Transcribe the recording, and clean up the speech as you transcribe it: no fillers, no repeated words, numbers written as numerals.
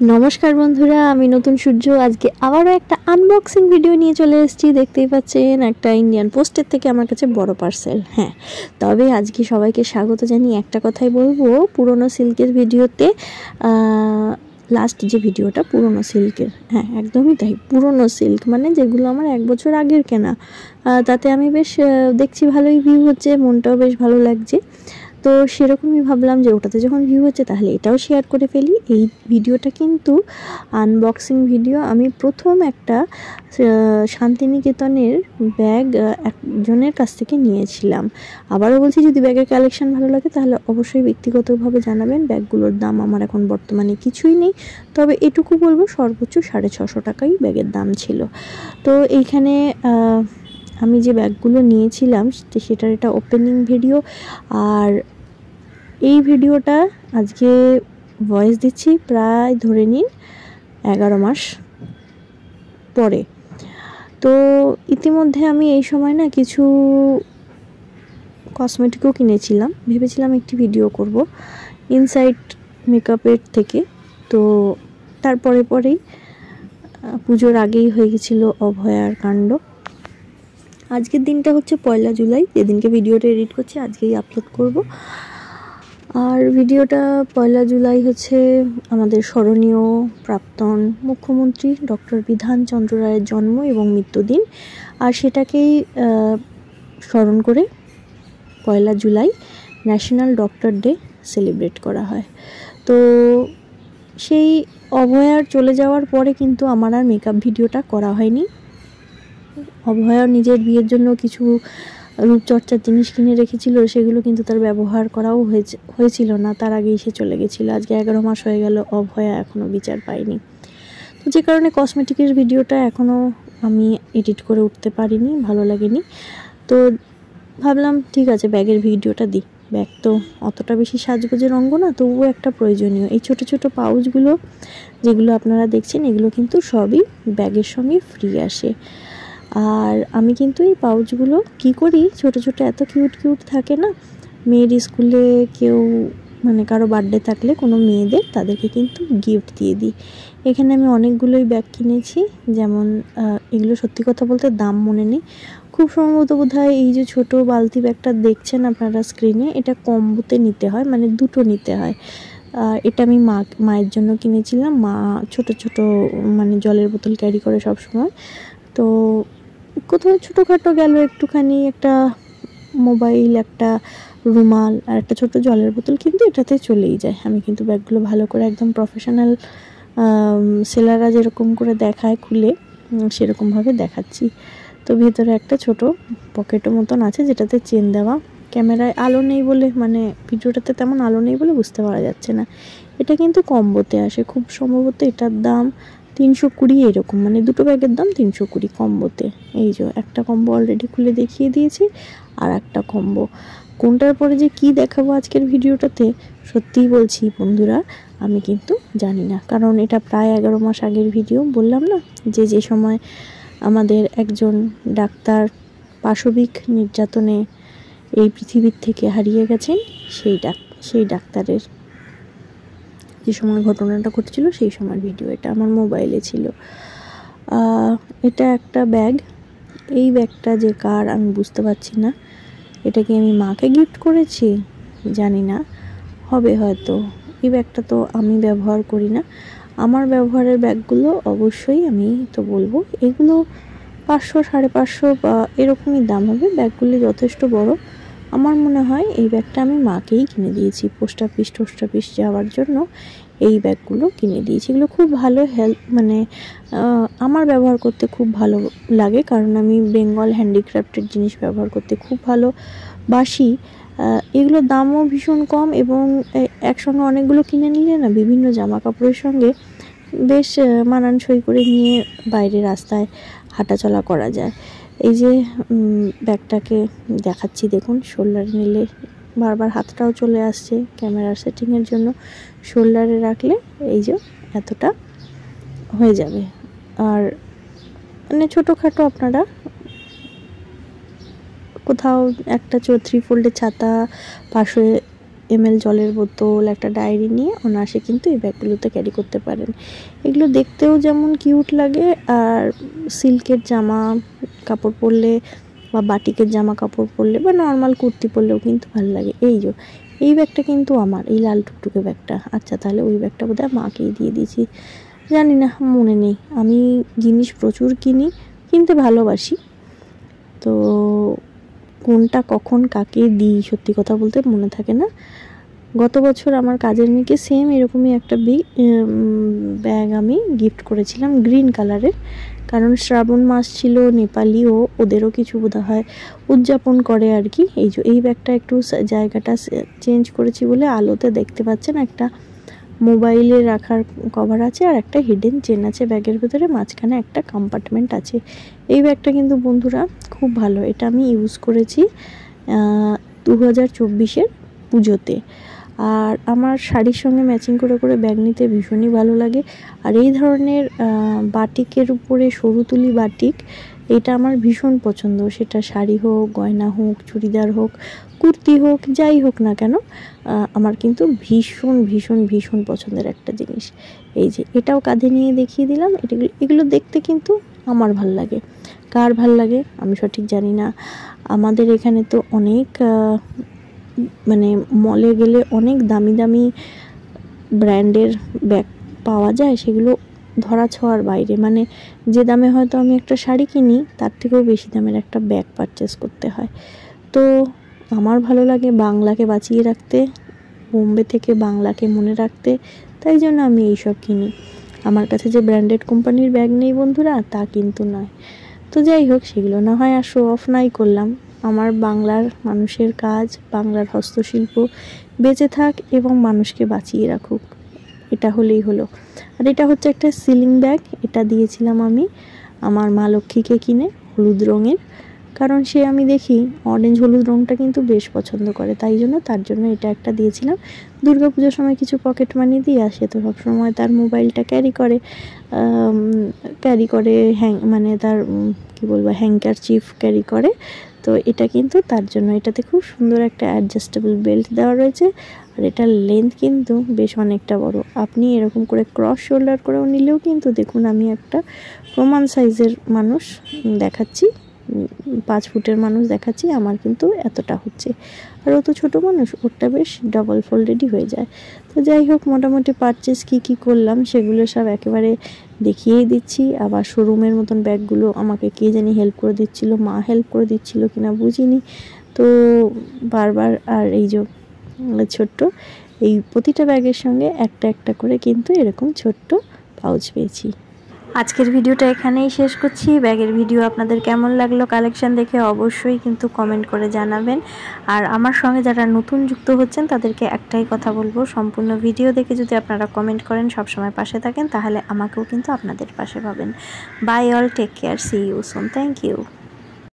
नमस्कार बंधुरा आमी नतून सूर्य आज के आबारो एक आनबक्सिंग भिडियो निये चले एसेछि। देखतेई पाच्छेन एक इंडियन पोस्टेर थेके आमार काछे बड़ो पार्सेल। हाँ तबे आज के सबाइके स्वागत जानिये एकटा कथाई बोलबो, पुरानो सिल्केर भिडियोते लास्ट जे भिडियोटा पुरानो सिल्केर, हाँ एकदमई ताई पुरानो सिल्क माने जेगुलो आमार एक बछर आगेर केना, ताते आमी बेश देखछि भालोई भिउ होच्छे, मनटाओ बेश भालो लागछे। तो सेरकमই ভাবলাম যে ওটাতে যখন ভিউ হচ্ছে তাহলে এটাও শেয়ার করে ফেলি। এই ভিডিওটা কিন্তু আনবক্সিং ভিডিও। আমি প্রথম একটা শান্তিনিকেতনের ব্যাগ একজনের কাছ থেকে নিয়েছিলাম। আবারও বলছি, যদি ব্যাগের কালেকশন ভালো লাগে তাহলে অবশ্যই ব্যক্তিগতভাবে জানাবেন। ব্যাগগুলোর দাম আমার এখন বর্তমানে কিছুই নেই, তবে এটুকু বলবো সর্বোচ্চ 650 টাকাই ব্যাগের দাম ছিল। তো এইখানে আমি যে ব্যাগগুলো নিয়েছিলাম সেটার এটা ওপেনিং ভিডিও, আর এই ভিডিওটা আজকে ভয়েস দিচ্ছি প্রায় ধরে নিন 11 মাস পরে। তো ইতিমধ্যে আমি এই সময় না কিছু কসমেটিকও কিনেছিলাম, ভেবেছিলাম একটি ভিডিও করব ইনসাইড মেকআপের থেকে। তো তারপরে পরেই পুজোর আগেই হয়ে গেছিলো অভয়ার কাণ্ড। আজকের দিনটা হচ্ছে 1 জুলাই, যেদিনকে ভিডিওটা এডিট করছি আজকেই আপলোড করব। আর ভিডিওটা 1 জুলাই হচ্ছে আমাদের স্মরণীয় প্রাক্তন মুখ্যমন্ত্রী ডক্টর বিধান চন্দ্র রায়ের জন্ম এবং মৃত্যুদিন, আর সেটাকেই স্মরণ করে 1 July national doctor day celebrate করা হয়। তো সেই অভয়ার চলে যাওয়ার পরে কিন্তু আমার আর মেকআপ ভিডিওটা করা হয়নি। অভয়া নিজের বিয়ের জন্য কিছু রূপচর্চার জিনিস কিনে রেখেছিল, সেগুলো কিন্তু তার ব্যবহার করাও হয়েছিল না, তার আগেই সে চলে গেছিলো। আজকে 11 মাস হয়ে গেল, অভয়া এখনও বিচার পায়নি। তো যে কারণে কসমেটিকের ভিডিওটা এখনও আমি এডিট করে উঠতে পারিনি, ভালো লাগেনি। তো ভাবলাম ঠিক আছে ব্যাগের ভিডিওটা দিই। ব্যাগ তো অতটা বেশি সাজগোজের অঙ্গ না, তবুও একটা প্রয়োজনীয়। এই ছোট ছোট পাউচগুলো যেগুলো আপনারা দেখছেন এগুলো কিন্তু সবই ব্যাগের সঙ্গে ফ্রি আসে। আর আমি কিন্তু এই পাউচগুলো কি করি, ছোট ছোট এত কিউট কিউট থাকে না, মেয়ের স্কুলে কেউ মানে কারো বার্থডে থাকলে কোনো মেয়েদের তাদেরকে কিন্তু গিফট দিয়ে দিই। এখানে আমি অনেকগুলোই ব্যাগ কিনেছি, যেমন এগুলো সত্যি কথা বলতে দাম মনে নেই, খুব সম্ভবত বোধহয় এই যে ছোট বালতি ব্যাগটা দেখছেন আপনারা স্ক্রিনে, এটা কম্বোতে নিতে হয়, মানে দুটো নিতে হয়। এটা আমি মায়ের জন্য কিনেছিলাম। মা ছোট ছোট মানে জলের বোতল ক্যারি করে সব সময়। তো কোথাও ছোটোখাটো গেল একটুখানি, একটা মোবাইল, একটা রুমাল আর একটা ছোট জলের বোতল কিন্তু এটাতে চলেই যায়। আমি কিন্তু ব্যাগগুলো ভালো করে একদম প্রফেশনাল সেলাররা যেরকম করে দেখায় খুলে সেরকমভাবে দেখাচ্ছি। তো ভেতরে একটা ছোট পকেটের মতন আছে যেটাতে চেন দেওয়া। ক্যামেরায় আলো নেই বলে, মানে ভিডিওটাতে তেমন আলো নেই বলে বুঝতে পারা যাচ্ছে না। এটা কিন্তু কম্বোতে আসে, খুব সম্ভবত এটার দাম 320 এরকম, মানে দুটো ব্যাগের দাম 320 কম্বোতে। এই যে একটা কম্বো অলরেডি খুলে দেখিয়ে দিয়েছি, আর একটা কম্বো কোনটার পরে যে কি দেখাবো আজকের ভিডিওটাতে সত্যিই বলছি বন্ধুরা আমি কিন্তু জানি না, কারণ এটা প্রায় 11 মাস আগের ভিডিও। বললাম না যে সময় আমাদের একজন ডাক্তার পাশবিক নির্যাতনে এই পৃথিবীর থেকে হারিয়ে গেছেন, সেই ডাক্তারের যে সময় ঘটনাটা ঘটেছিল সেই সময়ের ভিডিও। এটা আমার মোবাইলে ছিল। এটা একটা ব্যাগ, এই ব্যাগটা যে কার আমি বুঝতে পারছি না। এটা কি আমি মাকে গিফট করেছি জানি না, হবে হয়তো। এই ব্যাগটা তো আমি ব্যবহার করি না। আমার ব্যবহারের ব্যাগগুলো অবশ্যই আমি তো বলবো এগুলো 500 550 বা এরকমই দাম হবে। ব্যাগগুলি যথেষ্ট বড়। আমার মনে হয় এই ব্যাগটা আমি মাকেই কিনে দিয়েছি, পোস্ট অফিস যাওয়ার জন্য এই ব্যাগগুলো কিনে দিয়েছি। এগুলো খুব ভালো মানে আমার ব্যবহার করতে খুব ভালো লাগে, কারণ আমি বেঙ্গল হ্যান্ডিক্রাফটের জিনিস ব্যবহার করতে খুব ভালোবাসি। এগুলোর দামও ভীষণ কম, এবং একসঙ্গে অনেকগুলো কিনে নিলে না বিভিন্ন জামা কাপড়ের সঙ্গে বেশ মানানসই করে নিয়ে বাইরে রাস্তায় হাঁটাচলা করা যায়। এই যে ব্যাগটাকে দেখাচ্ছি দেখুন, শোল্ডারে নিলে বারবার হাতটাও চলে আসছে ক্যামেরার সেটিংয়ের জন্য। শোল্ডারে রাখলে এই যে এতটা হয়ে যাবে। আর মানে ছোটোখাটো আপনারা কোথাও একটা 3 ফোল্ডের ছাতা, পাশে ml জলের বোতল, একটা ডায়েরি নিয়ে অনায়াসে কিন্তু এই ব্যাগগুলোতে ক্যারি করতে পারেন। এগুলো দেখতেও যেমন কিউট লাগে, আর সিল্কের জামা কাপড় পরলে বা বাটিকের জামা কাপড় পরলে বা নর্মাল কুর্তি পরলেও কিন্তু ভালো লাগে। এই ব্যাগটা কিন্তু আমার, এই লাল টুকটুকে ব্যাগটা। আচ্ছা, তাহলে ওই ব্যাগটা বোধহয় মাকেই দিয়ে দিয়েছি, জানি না, মনে নেই। আমি জিনিস প্রচুর কিনতে ভালোবাসি, তো কোনটা কখন কাকে দিই সত্যি কথা বলতে মনে থাকে না। গত বছর আমার কাজের মেয়েকে সেম এরকমই একটা ব্যাগ আমি গিফট করেছিলাম, গ্রিন কালারের। কারণ শ্রাবণ মাস ছিল, নেপালিও ওদেরও কিছু বোধহয় উদযাপন করে আর কি। এই ব্যাগটা একটু জায়গাটা চেঞ্জ করেছি বলে আলোতে দেখতে পাচ্ছেন, একটা মোবাইলে রাখার কভার আছে আর একটা হিডেন চেন আছে ব্যাগের ভেতরে, মাঝখানে একটা কম্পার্টমেন্ট আছে। এই ব্যাগটা কিন্তু বন্ধুরা খুব ভালো, এটা আমি ইউজ করেছি 2024-এর পুজোতে। আর আমার শাড়ির সঙ্গে ম্যাচিং করে ব্যাগ নিতে ভীষণই ভালো লাগে। আর এই ধরনের বাটিকের উপরে সরু তুলি বাটিক, এটা আমার ভীষণ পছন্দ। সেটা শাড়ি হোক, গয়না হোক, চুড়িদার হোক, কুর্তি হোক, যাই হোক না কেন, আমার কিন্তু ভীষণ পছন্দের একটা জিনিস। এই যে এটাও কাঁধে নিয়ে দেখিয়ে দিলাম। এগুলো দেখতে কিন্তু আমার ভাল লাগে। কার ভাল লাগে আমি সঠিক জানি না। আমাদের এখানে তো অনেক মানে মলে গেলে অনেক দামি ব্র্যান্ডের ব্যাগ পাওয়া যায়, সেগুলো ধরা ছোঁয়ার বাইরে। মানে যে দামে হয়তো আমি একটা শাড়ি কিনি, তার থেকেও বেশি দামের একটা ব্যাগ পারচেস করতে হয়। তো আমার ভালো লাগে বাংলাকে বাঁচিয়ে রাখতে, বোম্বে থেকে বাংলাকে মনে রাখতে, তাই জন্য আমি এইসব কিনি। আমার কাছে যে ব্র্যান্ডেড কোম্পানির ব্যাগ নেই বন্ধুরা, তা কিন্তু নয়। তো যাই হোক, সেগুলো না হয় আর শো অফ নাই করলাম। আমার বাংলার মানুষের কাজ, বাংলার হস্তশিল্প বেঁচে থাক এবং মানুষকে বাঁচিয়ে রাখুক, এটা হলেই হলো। আর এটা হচ্ছে একটা সিলিং ব্যাগ, এটা দিয়েছিলাম আমি আমার মা লক্ষ্মীকে কিনে, হলুদ রঙের। কারণ সে, আমি দেখি অরেঞ্জ হলুদ রঙটা কিন্তু বেশ পছন্দ করে, তার জন্য এটা একটা দিয়েছিলাম। দুর্গাপুজোর সময় কিছু পকেট মানি দিয়ে আসে, তো সবসময় তার মোবাইলটা ক্যারি করে মানে তার কি বলবো, হ্যাঙ্কারচিফ ক্যারি করে। তো এটা কিন্তু তার জন্য, এটাতে খুব সুন্দর একটা অ্যাডজাস্টেবল বেল্ট দেওয়া রয়েছে। আর এটার লেন্থ কিন্তু বেশ অনেকটা বড়। আপনি এরকম করে ক্রস শোল্ডার করেও নিলেও কিন্তু, দেখুন আমি একটা প্রমাণ সাইজের মানুষ দেখাচ্ছি, 5 ফুটের মানুষ দেখাচ্ছি, আমার কিন্তু এতটা হচ্ছে। আর ও তো ছোটো মানুষ, ওরটা বেশ ডাবল ফোল্ডেডই হয়ে যায়। তো যাই হোক, মোটামুটি পারচেস কী করলাম সেগুলো সব একেবারে দেখিয়েই দিচ্ছি। আবার শোরুমের মতন ব্যাগগুলো আমাকে কে জানি হেল্প করে দিচ্ছিল, মা হেল্প করে দিচ্ছিল কিনা বুঝিনি। তো বারবার, আর এই যে ছোট্ট এই প্রতিটা ব্যাগের সঙ্গে একটা করে কিন্তু এরকম ছোট্ট পাউচ পেয়েছি। আজকের ভিডিওটা এখানেই শেষ করছি। ব্যাগের ভিডিও আপনাদের কেমন লাগলো কালেকশন দেখে অবশ্যই কিন্তু কমেন্ট করে জানাবেন। আর আমার সঙ্গে যারা নতুন যুক্ত হচ্ছেন তাদেরকে একটাই কথা বলবো, সম্পূর্ণ ভিডিও দেখে যদি আপনারা কমেন্ট করেন, সবসময় পাশে থাকেন, তাহলে আমাকেও কিন্তু আপনাদের পাশে পাবেন। Bye all, take care, see you soon, thank you.